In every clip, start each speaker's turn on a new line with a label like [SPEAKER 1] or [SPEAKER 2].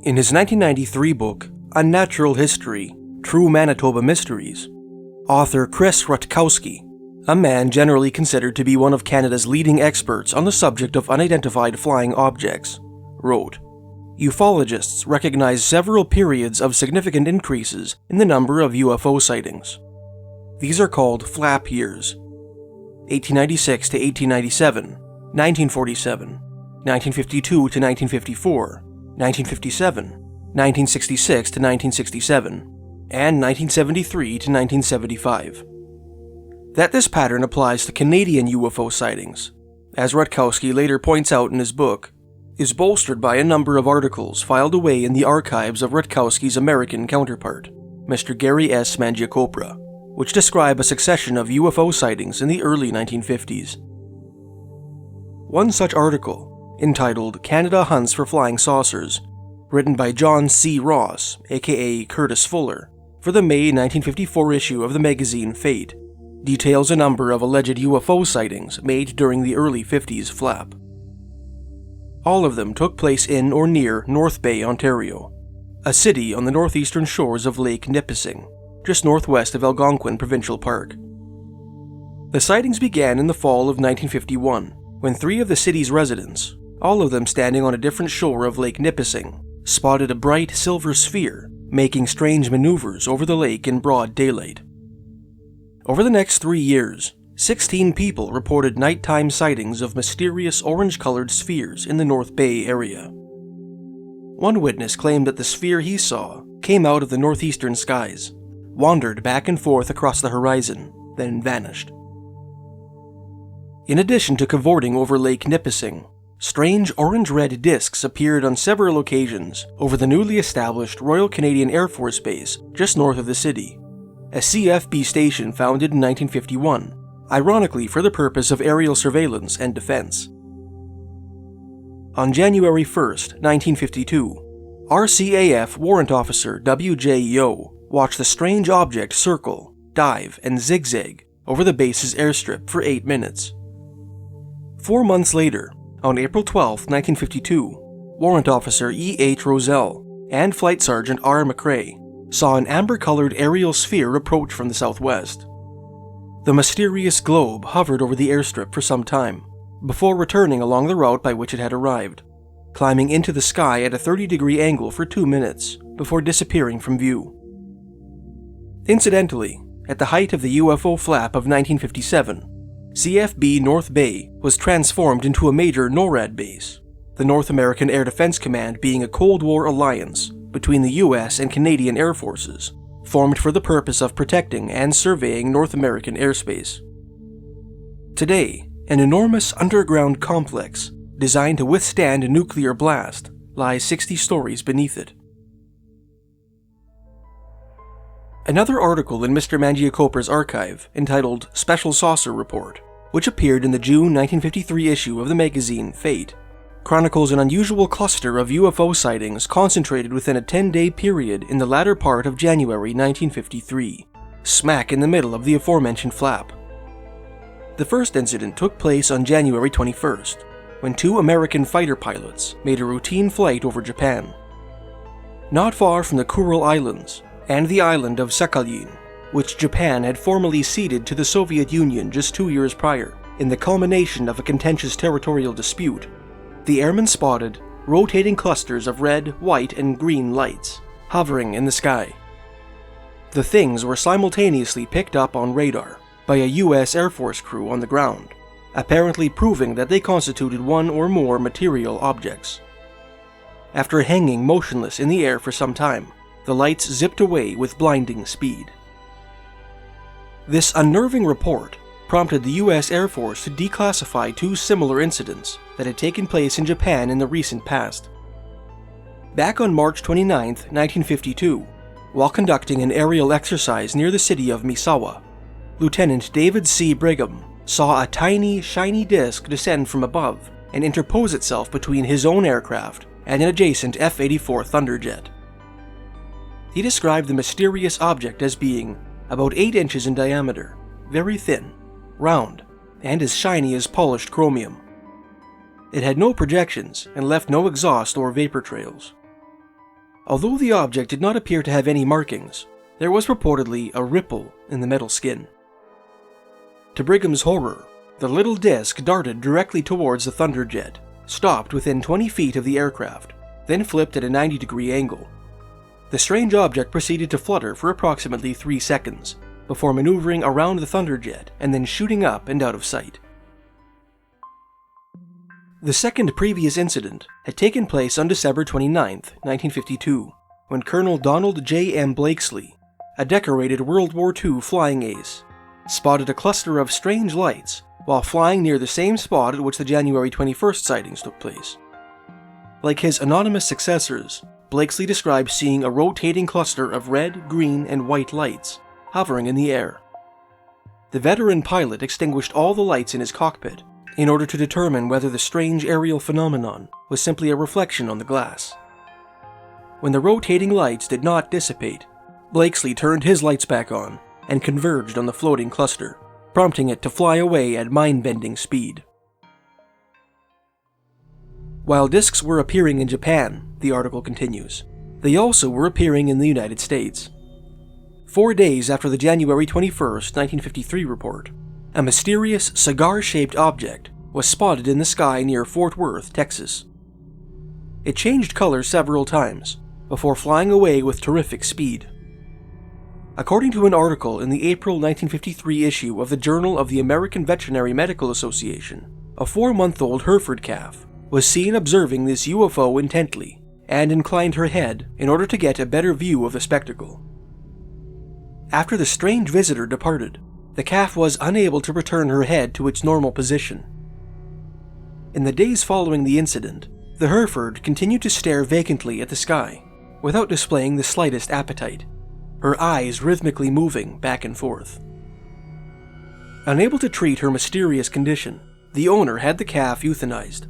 [SPEAKER 1] In his 1993 book, Unnatural History: True Manitoba Mysteries, author Chris Rutkowski, a man generally considered to be one of Canada's leading experts on the subject of unidentified flying objects, wrote, "Ufologists recognize several periods of significant increases in the number of UFO sightings. These are called flap years: 1896 to 1897, 1947, 1952 to 1954, 1957, 1966 to 1967, and 1973 to 1975. That this pattern applies to Canadian UFO sightings, as Rutkowski later points out in his book, is bolstered by a number of articles filed away in the archives of Rutkowski's American counterpart, Mr. Gary S. Mangiacopra, which describe a succession of UFO sightings in the early 1950s. One such article, entitled Canada Hunts for Flying Saucers, written by John C. Ross, aka Curtis Fuller, for the May 1954 issue of the magazine Fate, details a number of alleged UFO sightings made during the early 50s flap. All of them took place in or near North Bay, Ontario, a city on the northeastern shores of Lake Nipissing, just northwest of Algonquin Provincial Park. The sightings began in the fall of 1951, when 3 of the city's residents, all of them standing on a different shore of Lake Nipissing, spotted a bright silver sphere making strange maneuvers over the lake in broad daylight. Over the next 3 years, 16 people reported nighttime sightings of mysterious orange-colored spheres in the North Bay area. One witness claimed that the sphere he saw came out of the northeastern skies, wandered back and forth across the horizon, then vanished. In addition to cavorting over Lake Nipissing, strange orange-red discs appeared on several occasions over the newly established Royal Canadian Air Force Base just north of the city, a CFB station founded in 1951, ironically for the purpose of aerial surveillance and defense. On January 1st, 1952, RCAF Warrant Officer W.J. Yo watched the strange object circle, dive, and zigzag over the base's airstrip for 8 minutes. 4 months later, on April 12, 1952, Warrant Officer E.H. Roselle and Flight Sergeant R. McRae saw an amber-colored aerial sphere approach from the southwest. The mysterious globe hovered over the airstrip for some time, before returning along the route by which it had arrived, climbing into the sky at a 30-degree angle for 2 minutes, before disappearing from view. Incidentally, at the height of the UFO Flap of 1957, CFB North Bay was transformed into a major NORAD base, the North American Air Defense Command being a Cold War alliance between the US and Canadian Air Forces, formed for the purpose of protecting and surveying North American airspace. Today, an enormous underground complex designed to withstand a nuclear blast lies 60 stories beneath it. Another article in Mr. Mangiacopra's archive, entitled Special Saucer Report, which appeared in the June 1953 issue of the magazine Fate, chronicles an unusual cluster of UFO sightings concentrated within a 10-day period in the latter part of January 1953, smack in the middle of the aforementioned flap. The first incident took place on January 21st, when 2 American fighter pilots made a routine flight over Japan. Not far from the Kuril Islands, and the island of Sakhalin, which Japan had formally ceded to the Soviet Union just 2 years prior, in the culmination of a contentious territorial dispute, the airmen spotted rotating clusters of red, white, and green lights, hovering in the sky. The things were simultaneously picked up on radar by a US Air Force crew on the ground, apparently proving that they constituted one or more material objects. After hanging motionless in the air for some time, the lights zipped away with blinding speed. This unnerving report prompted the US Air Force to declassify 2 similar incidents that had taken place in Japan in the recent past. Back on March 29, 1952, while conducting an aerial exercise near the city of Misawa, Lieutenant David C. Brigham saw a tiny, shiny disc descend from above and interpose itself between his own aircraft and an adjacent F-84 Thunderjet. He described the mysterious object as being about 8 inches in diameter, very thin, round, and as shiny as polished chromium. It had no projections and left no exhaust or vapor trails. Although the object did not appear to have any markings, there was reportedly a ripple in the metal skin. To Brigham's horror, the little disc darted directly towards the Thunderjet, stopped within 20 feet of the aircraft, then flipped at a 90-degree angle. The strange object proceeded to flutter for approximately 3 seconds, before maneuvering around the Thunderjet and then shooting up and out of sight. The second previous incident had taken place on December 29, 1952, when Colonel Donald J. M. Blakesley, a decorated World War II flying ace, spotted a cluster of strange lights while flying near the same spot at which the January 21st sightings took place. Like his anonymous successors, Blakesley described seeing a rotating cluster of red, green, and white lights hovering in the air. The veteran pilot extinguished all the lights in his cockpit in order to determine whether the strange aerial phenomenon was simply a reflection on the glass. When the rotating lights did not dissipate, Blakesley turned his lights back on and converged on the floating cluster, prompting it to fly away at mind-bending speed. While discs were appearing in Japan, the article continues, they also were appearing in the United States. 4 days after the January 21st, 1953 report, a mysterious cigar-shaped object was spotted in the sky near Fort Worth, Texas. It changed color several times, before flying away with terrific speed. According to an article in the April 1953 issue of the Journal of the American Veterinary Medical Association, a 4-month-old Hereford calf was seen observing this UFO intently and inclined her head in order to get a better view of the spectacle. After the strange visitor departed, the calf was unable to return her head to its normal position. In the days following the incident, the Hereford continued to stare vacantly at the sky, without displaying the slightest appetite, her eyes rhythmically moving back and forth. Unable to treat her mysterious condition, the owner had the calf euthanized.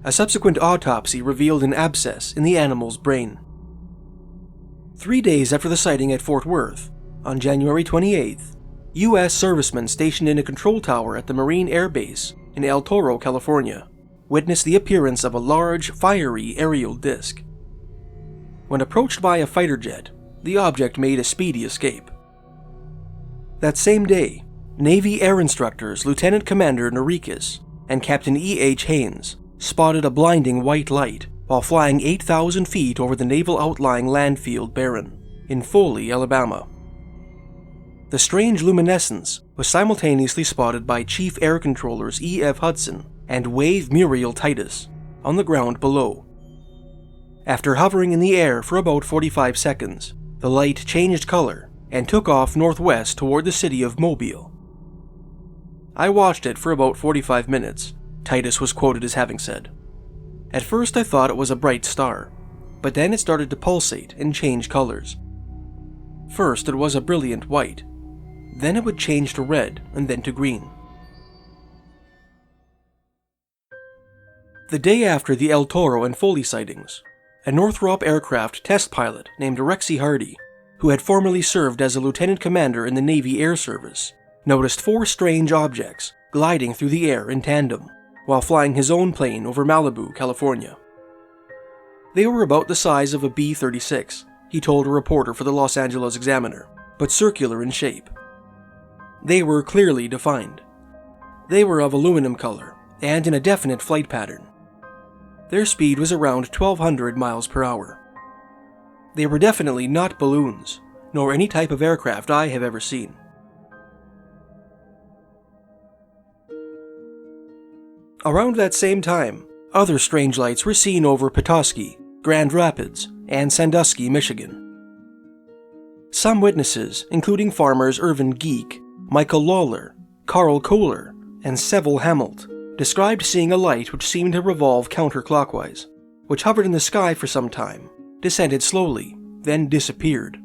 [SPEAKER 1] A subsequent autopsy revealed an abscess in the animal's brain. 3 days after the sighting at Fort Worth, on January 28th, U.S. servicemen stationed in a control tower at the Marine Air Base in El Toro, California, witnessed the appearance of a large, fiery aerial disc. When approached by a fighter jet, the object made a speedy escape. That same day, Navy Air Instructors Lieutenant Commander Norikis and Captain E.H. Haynes spotted a blinding white light while flying 8,000 feet over the naval outlying landfield Barron in Foley, Alabama. The strange luminescence was simultaneously spotted by Chief Air Controllers E.F. Hudson and Wave Muriel Titus on the ground below. After hovering in the air for about 45 seconds, the light changed color and took off northwest toward the city of Mobile. I watched it for about 45 minutes, Titus was quoted as having said. At first I thought it was a bright star, but then it started to pulsate and change colors. First it was a brilliant white, then it would change to red and then to green. The day after the El Toro and Foley sightings, a Northrop aircraft test pilot named Rexy Hardy, who had formerly served as a lieutenant commander in the Navy Air Service, noticed 4 strange objects gliding through the air in tandem while flying his own plane over Malibu, California. They were about the size of a B-36, he told a reporter for the Los Angeles Examiner, but circular in shape. They were clearly defined. They were of aluminum color and in a definite flight pattern. Their speed was around 1,200 miles per hour. They were definitely not balloons, nor any type of aircraft I have ever seen. Around that same time, other strange lights were seen over Petoskey, Grand Rapids, and Sandusky, Michigan. Some witnesses, including farmers Irvin Geek, Michael Lawler, Carl Kohler, and Seville Hamelt, described seeing a light which seemed to revolve counterclockwise, which hovered in the sky for some time, descended slowly, then disappeared.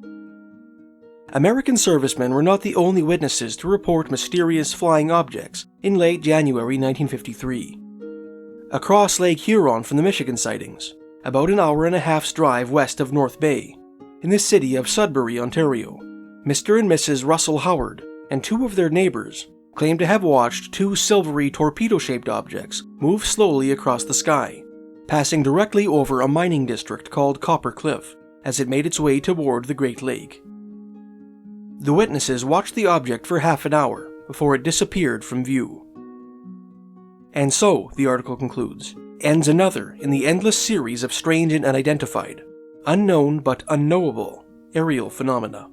[SPEAKER 1] American servicemen were not the only witnesses to report mysterious flying objects in late January 1953. Across Lake Huron from the Michigan sightings, about an hour and a half's drive west of North Bay, in the city of Sudbury, Ontario, Mr. and Mrs. Russell Howard and 2 of their neighbors claimed to have watched 2 silvery torpedo-shaped objects move slowly across the sky, passing directly over a mining district called Copper Cliff as it made its way toward the Great Lake. The witnesses watched the object for half an hour before it disappeared from view. And so, the article concludes, ends another in the endless series of strange and unidentified, unknown but unknowable aerial phenomena.